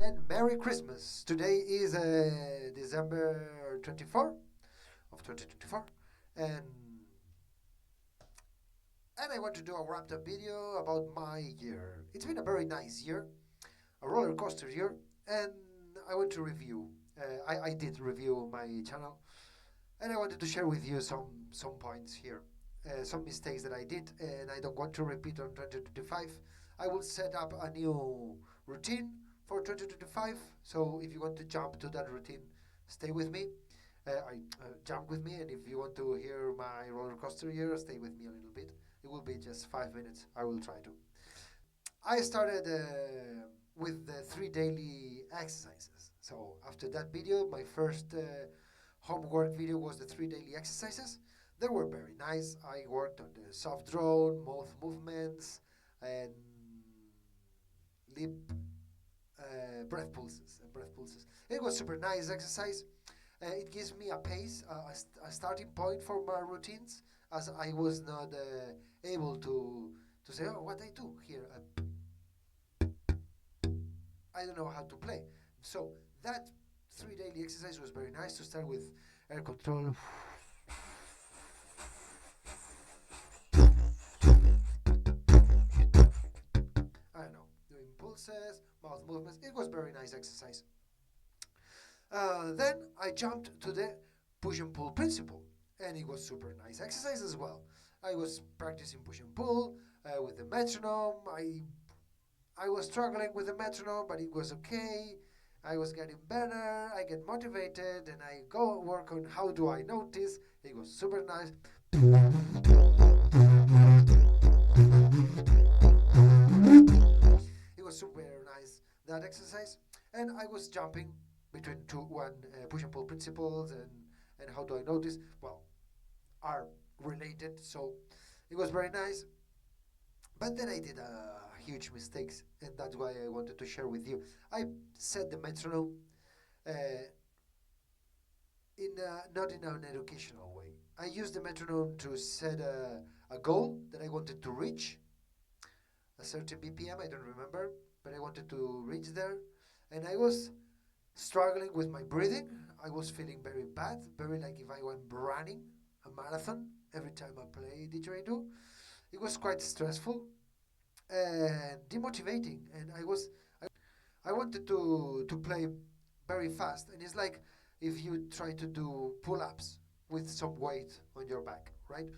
and Merry Christmas. Today is December 24 of 2024, and I want to do a wrapped up video about my year. It's been a very nice year, a roller coaster year, and I want to review. I did review my channel, and I wanted to share with you some points here, some mistakes that I did, and I don't want to repeat on 2025. I will set up a new routine for 2025. So if you want to jump to that routine, stay with me. Jump with me, and if you want to hear my roller coaster year, stay with me a little bit. It will be just 5 minutes. I will try to. I started with the 3 daily exercises. So after that video, my first homework video was the 3 daily exercises. They were very nice. I worked on the soft drone, mouth movements, and lip breath pulses. It was super nice exercise. It gives me a pace, a starting point for my routines, as I was not able to say, oh, what I do here. I don't know how to play. So that 3 daily exercise was very nice to start with air control. I don't know, doing pulses, mouth movements. It was very nice exercise. Then I jumped to the push and pull principle, and it was super nice exercise as well. I was practicing push and pull with the metronome. I was struggling with the metronome, but it was okay. I was getting better. I get motivated, and I go work on how do I notice. It was super nice. It was super nice, that exercise, and I was jumping between one push and pull principles and how do I notice, well, are related, so it was very nice. But then I did huge mistakes, and that's why I wanted to share with you. I set the metronome uh, not in an educational way. I used the metronome to set a goal that I wanted to reach, a certain BPM, I don't remember, but I wanted to reach there, and I was struggling with my breathing. I was feeling very bad, very like if I were running a marathon every time I play didgeridoo. It was quite stressful and demotivating, and I wanted to play very fast, and it's like if you try to do pull-ups with some weight on your back, right?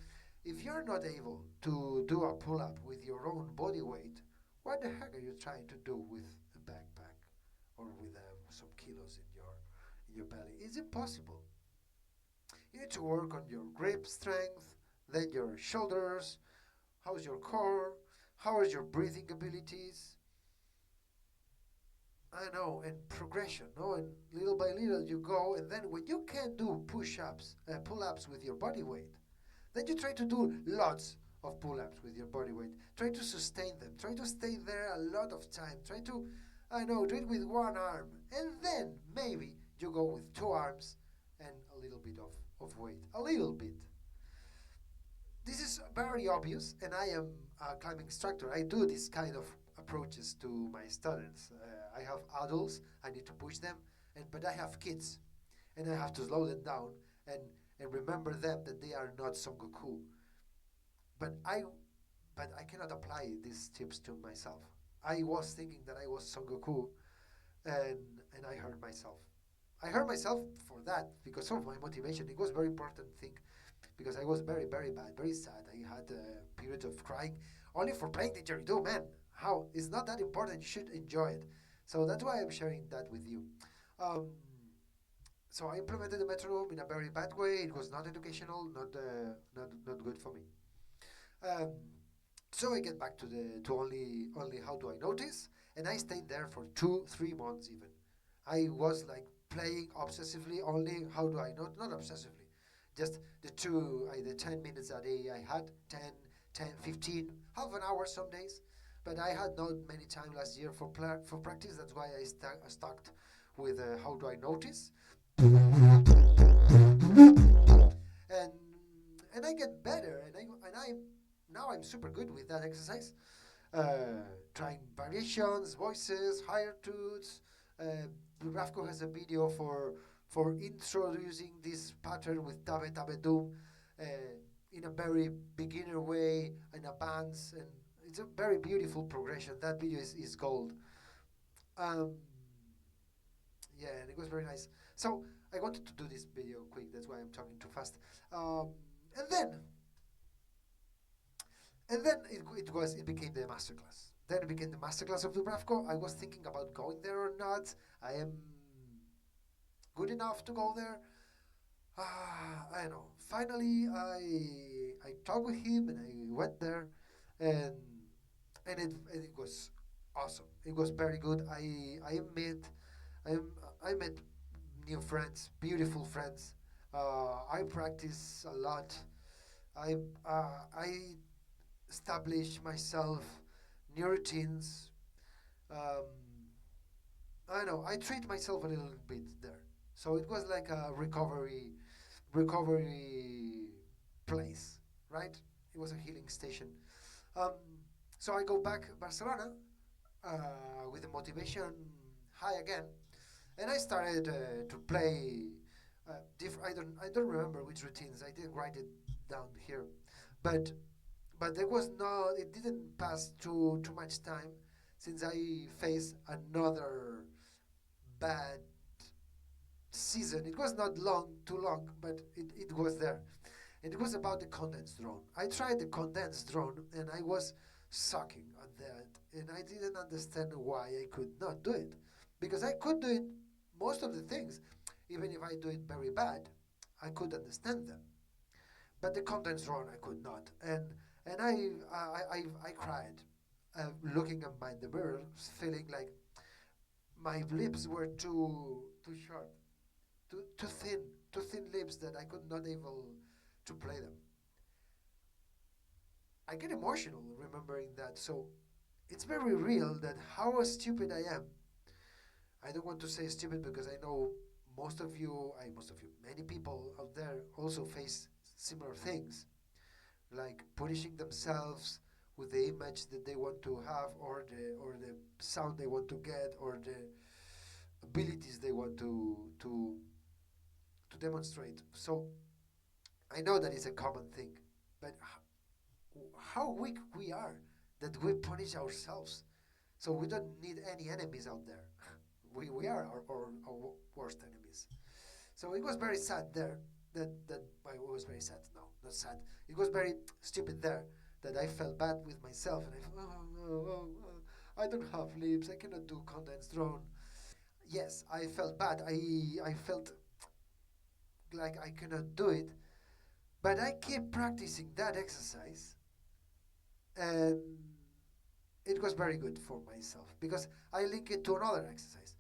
If you're not able to do a pull-up with your own body weight, what the heck are you trying to do with a backpack or with some kilos in your belly? It's impossible. You need to work on your grip strength, then your shoulders. How's your core? How is your breathing abilities? I know, and progression, no, and little by little you go, and then when you can do push-ups, pull-ups with your body weight, then you try to do lots of pull-ups with your body weight. Try to sustain them. Try to stay there a lot of time. Try to, I know, do it with one arm, and then maybe you go with two arms and a little bit of weight, a little bit. This is very obvious, and I am a climbing instructor. I do this kind of approaches to my students. I have adults, I need to push them, but I have kids, and I have to slow them down and remember them that they are not Son Goku. But I cannot apply these tips to myself. I was thinking that I was Son Goku, and I hurt myself. I hurt myself for that because of my motivation. It was a very important thing because I was very, very bad, very sad. I had a period of crying only for playing the didgeridoo, man. How? It's not that important. You should enjoy it. So that's why I'm sharing that with you. Um, so I implemented the metronome in a very bad way. It was not educational, not good for me. Um, so I get back to the to only how do I notice, and I stayed there for 2 3 months even. I was like playing obsessively only how do I not obsessively, just the 10 minutes a day I had 10 15 half an hour some days, but I had not many time last year for practice. That's why I stuck with how do I notice, and I get better, and I now I'm super good with that exercise. Trying variations, voices, higher tunes, Rafko has a video for introducing this pattern with tabe tabe doom in a very beginner way, in a bands, and it's a very beautiful progression. That video is gold. Um, yeah, and it was very nice. So I wanted to do this video quick. That's why I'm talking too fast. Um, and then it became the masterclass. Then it became the masterclass of Dubravko. I was thinking about going there or not. I am good enough to go there. I don't know. Finally, I talked with him and I went there, and it was awesome. It was very good. I I met new friends, beautiful friends. I practice a lot. I establish myself new routines. Um, I know I treat myself a little bit there, so it was like a recovery place, right? It was a healing station. Um, so I go back Barcelona with the motivation high again, and I started to play. I don't remember which routines. I didn't write it down here, but there was no. It didn't pass too much time since I faced another bad season. It was not too long, but it was there. And it was about the condensed drone. I tried the condensed drone and I was sucking at that. And I didn't understand why I could not do it. Because I could do it most of the things. Even if I do it very bad, I could understand them. But the condensed drone, I could not. And I cried, looking at the mirror, feeling like my lips were too short, too thin lips that I could not able to play them. I get emotional remembering that. So it's very real that how stupid I am. I don't want to say stupid because I know many people out there also face similar things, like punishing themselves with the image that they want to have, or the sound they want to get, or the abilities they want to demonstrate. So I know that is a common thing, but how weak we are that we punish ourselves. So we don't need any enemies out there. We are our worst enemies. So it was very sad there. That it was very sad. No, not sad. It was very stupid there. That I felt bad with myself, and I felt, I don't have lips. I cannot do condensed drone. Yes, I felt bad. I felt like I cannot do it. But I keep practicing that exercise, and it was very good for myself because I link it to another exercise.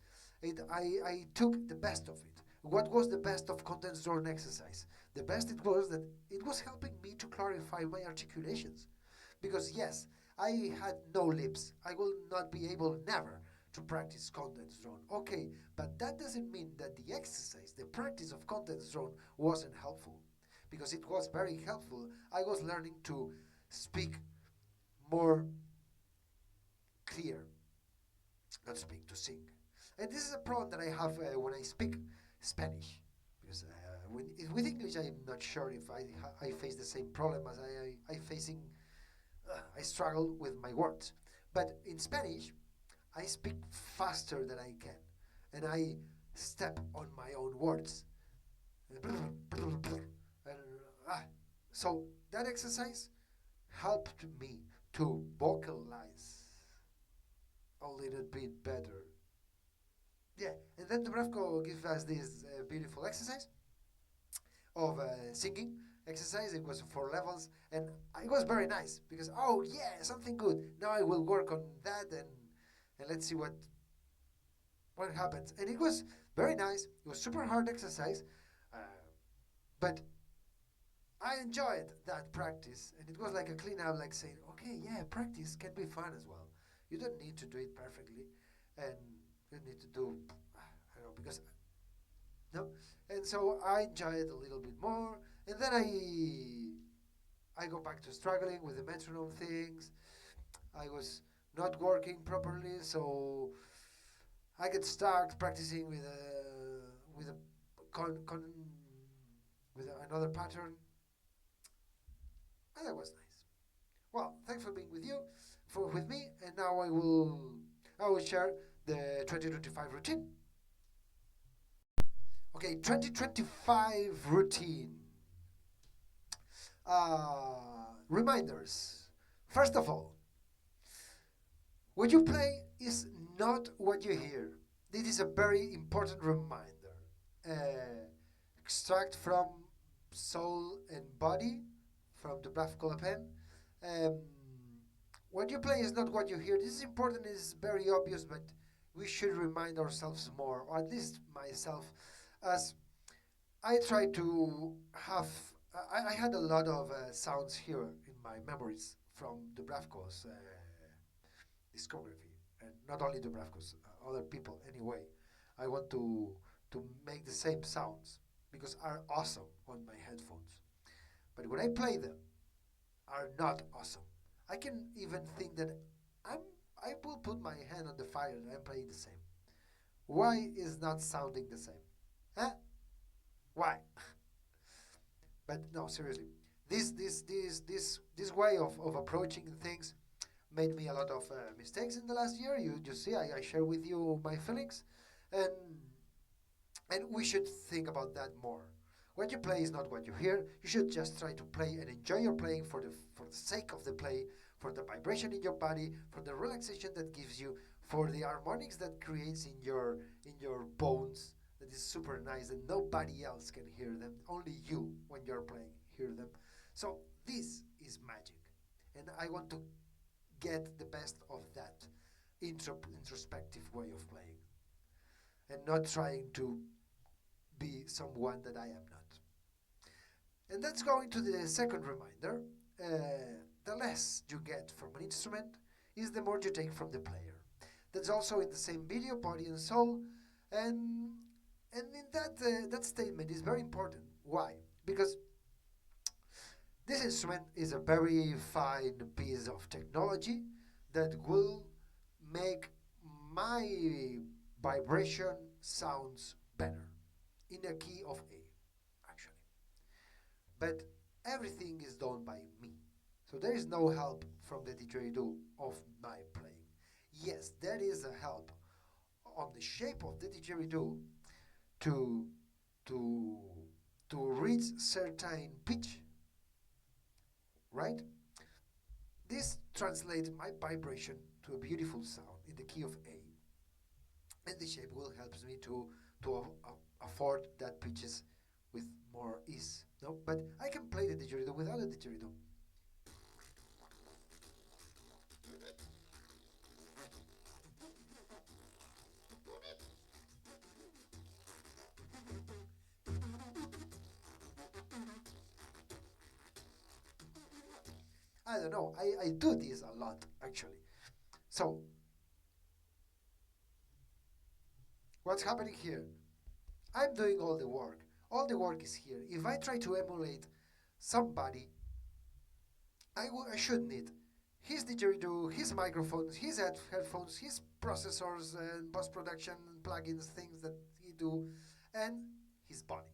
I took the best of it. What was the best of condensed drone exercise? The best it was that it was helping me to clarify my articulations. Because yes, I had no lips. I will not be able never to practice condensed drone. Okay, but that doesn't mean that the exercise, the practice of condensed drone wasn't helpful. Because it was very helpful. I was learning to speak more clear, not speak to sing. And this is a problem that I have when I speak Spanish, because with English I'm not sure if I face the same problem as I facing. I struggle with my words, but in Spanish I speak faster than I can, and I step on my own words. And, ah, so that exercise helped me to vocalize a little bit better. Yeah, and then Dubravko gives us this beautiful exercise of singing exercise. It was 4 levels, and it was very nice because yeah, something good. Now I will work on that, and let's see what happens. And it was very nice. It was super hard exercise, uh, but I enjoyed that practice, and it was like a clean up, like saying, okay, yeah, practice can be fun as well. You don't need to do it perfectly, and you need to do, I don't know, because no. And so I enjoy it a little bit more, and then I go back to struggling with the metronome things. I was not working properly, so I could start practicing with a con, con with another pattern, and that was nice. Well, thanks for being with me, and now I will share the 2025 routine. Okay, 2025 routine. Reminders. First of all, what you play is not what you hear. This is a very important reminder. Extract from soul and body, from the graphical pen. Um, what you play is not what you hear. This is important, it's very obvious, but we should remind ourselves more, or at least myself, as I try to have. I had a lot of sounds here in my memories from Dubravko's discography, and not only Dubravko's, other people anyway. I want to make the same sounds because are awesome on my headphones. But when I play them, are not awesome. I can even think that I'm. I will put my hand on the fire and I'm playing the same. Why is not sounding the same? Huh? Why? But no, seriously, this way of approaching things made me a lot of mistakes in the last year. You see, I share with you my feelings, and we should think about that more. What you play is not what you hear. You should just try to play and enjoy your playing for the sake of the play, for the vibration in your body, for the relaxation that gives you, for the harmonics that creates in your bones. That is super nice, and nobody else can hear them. Only you, when you're playing, hear them. So this is magic, and I want to get the best of that introspective way of playing, and not trying to be someone that I am not. And that's going to the second reminder. The less you get from an instrument is the more you take from the player. That's also in the same video, Body and Soul. And in that statement is very important. Why? Because this instrument is a very fine piece of technology that will make my vibration sounds better in a key of A, actually. But everything is done by me. So there is no help from the didgeridoo of my playing. Yes, there is a help on the shape of the didgeridoo to to to reach certain pitch, right? This translates my vibration to a beautiful sound in the key of A, and the shape will help me to afford that pitches with more ease. No, but I can play the didgeridoo without a didgeridoo. I don't know. I do this a lot actually. So what's happening here? I'm doing all the work. All the work is here. If I try to emulate somebody, I should need his didgeridoo, his microphones, his headphones, his processors and post-production plugins, things that he do, and his body.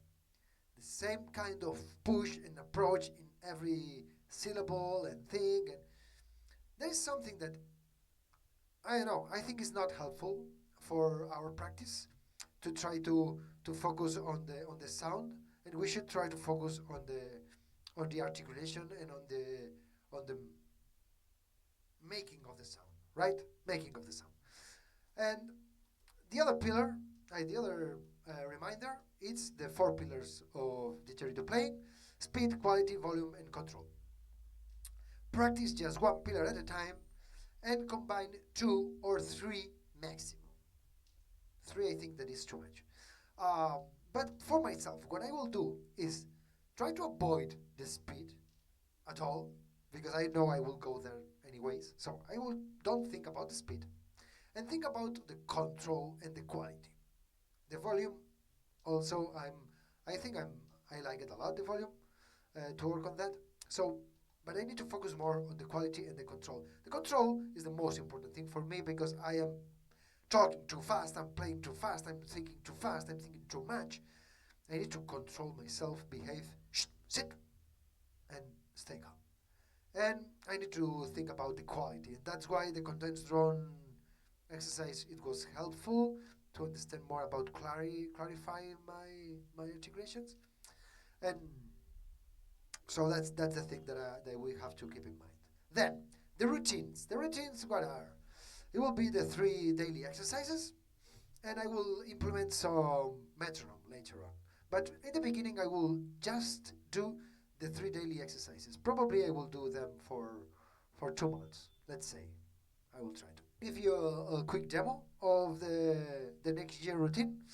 The same kind of push and approach in every syllable and thing. And there's something that I don't know. I think is not helpful for our practice to try to focus on the sound, and we should try to focus on the articulation and on the making of the sound, right? Making of the sound. And the other pillar, the other reminder, it's the four pillars of didgeridoo playing: speed, quality, volume, and control. Practice just one pillar at a time and combine two or three maximum. Three, I think that is too much. Um, but for myself, what I will do is try to avoid the speed at all because I know I will go there anyways. So I will don't think about the speed and think about the control and the quality. The volume also I like it a lot, the volume, to work on that. So but I need to focus more on the quality and the control. The control is the most important thing for me because I am talking too fast, I'm playing too fast, I'm thinking too fast, I'm thinking too much. I need to control myself, behave, sit, and stay calm. And I need to think about the quality. And that's why the condensed drone exercise, it was helpful to understand more about clarifying my articulations. And so that's the thing that we have to keep in mind. Then the routines. The routines, what are? It will be the 3 daily exercises, and I will implement some metronome later on. But in the beginning, I will just do the 3 daily exercises. Probably I will do them for 2 months. Let's say I will try to give you a quick demo of the next year routine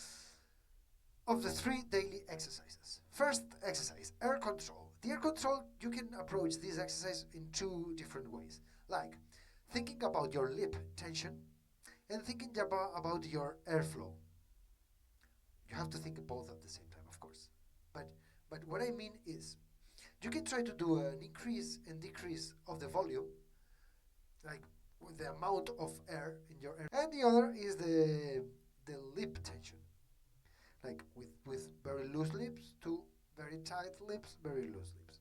of the 3 daily exercises. First exercise, air control. The air control, you can approach this exercise in 2 different ways. Like thinking about your lip tension and thinking about your airflow. You have to think both at the same time, of course. But what I mean is, you can try to do an increase and decrease of the volume, like with the amount of air in your air. And the other is the lip tension, like with very loose lips to very tight lips, very loose lips.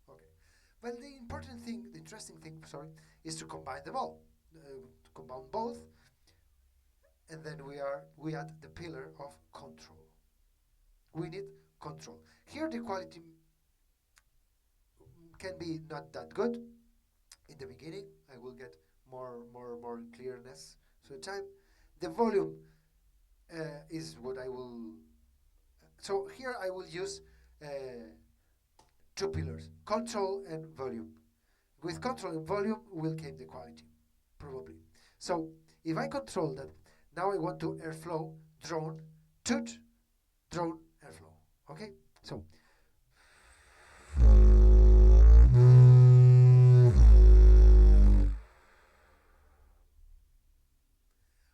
Okay, but the important thing, the interesting thing, sorry, is to combine them all, to combine both, and then we add the pillar of control. We need control. Here the quality can be not that good in the beginning. I will get more clearness through time. The volume is what I will. So here I will use 2 pillars: control and volume. With control and volume will come the quality, probably. So if I control that, now I want to airflow drone, toot, drone, airflow. Okay, so.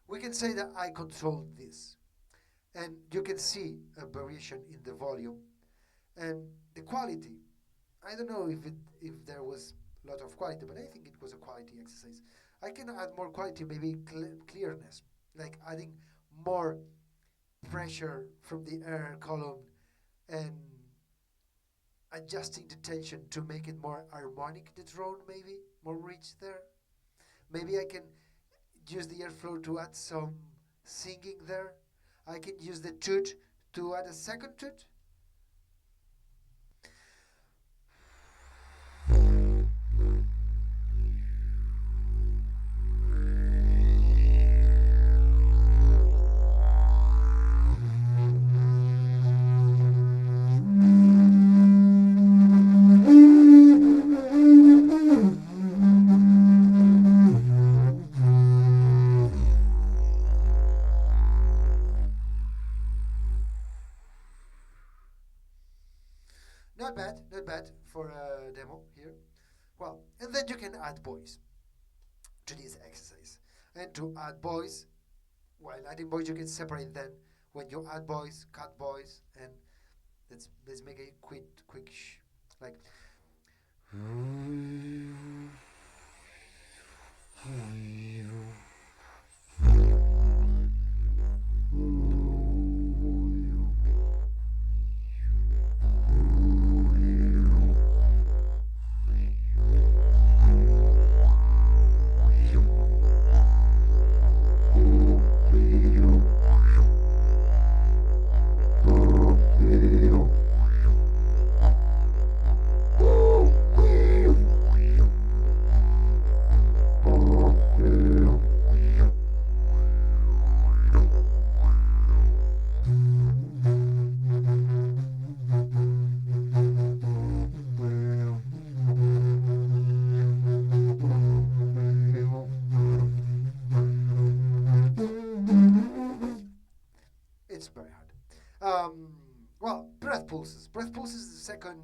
We can say that I control this, and you can see a variation in the volume and the quality. I don't know if there was a lot of quality, but I think it was a quality exercise. I can add more quality, maybe clearness, like adding more pressure from the air column and adjusting the tension to make it more harmonic, the drone, maybe more rich there. Maybe I can use the airflow to add some singing there. I can use the toot to add a second toot. Not bad for a demo here. Well, and then you can add voice to this exercise. And to add voice, while adding voice, you can separate them. When you add voice, cut voice, and let's make a quick like. It's very hard. Well, breath pulses. Breath pulses is the second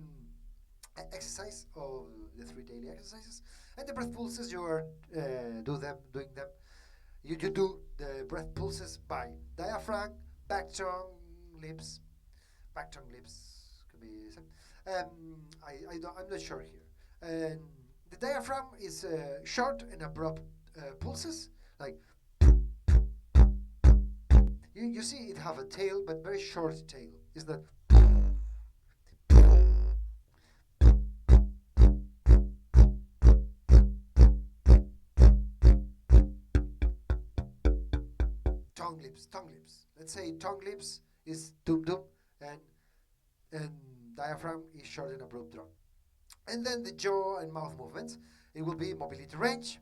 exercise of the 3 daily exercises, and the breath pulses you are doing them. You do the breath pulses by diaphragm, back tongue, lips, back tongue, lips could be same, I'm not sure here. And the diaphragm is short and abrupt pulses, like you see it have a tail, but very short tail. Is that tongue lips? Tongue lips. Let's say tongue lips is dum dum, and and diaphragm is short and abrupt drum. And then the jaw and mouth movements. It will be mobility range.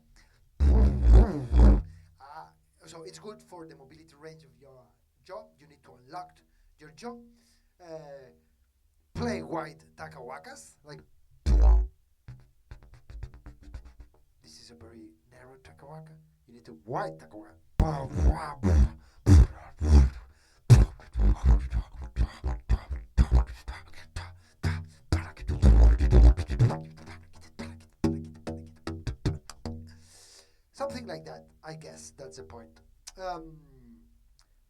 So it's good for the mobility range of your jaw. You need to unlock your jaw. Play wide takawakas. Like this is a very narrow takawaka. You need to wide takawaka. Something like that, I guess that's the point.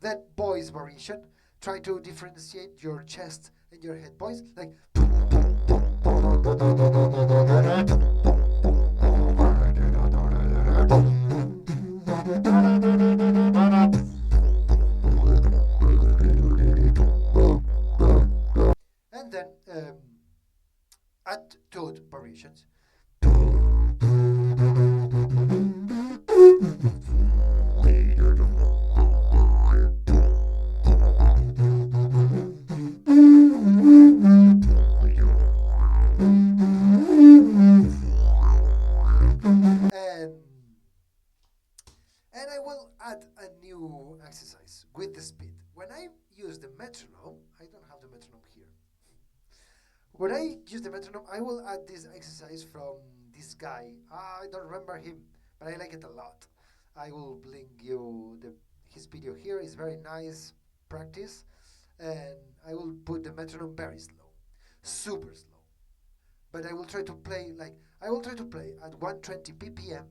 Then voice variation. Try to differentiate your chest and your head voice. Like and then attitude variations. And I will add a new exercise with the speed. When I use the metronome, I don't have the metronome here. When I use the metronome, I will add this exercise from this guy. I don't remember him, but I like it a lot. I will link you his video here. It's very nice practice, and I will put the metronome very slow, super slow. But I will try to play at 120 BPM,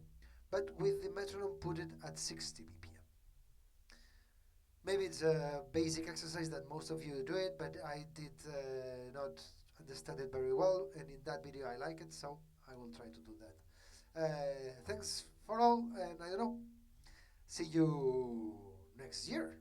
but with the metronome put it at 60 BPM. Maybe it's a basic exercise that most of you do it, but I did not understand it very well, and in that video I like it, so I will try to do that. Thanks for all, and I don't know, see you next year.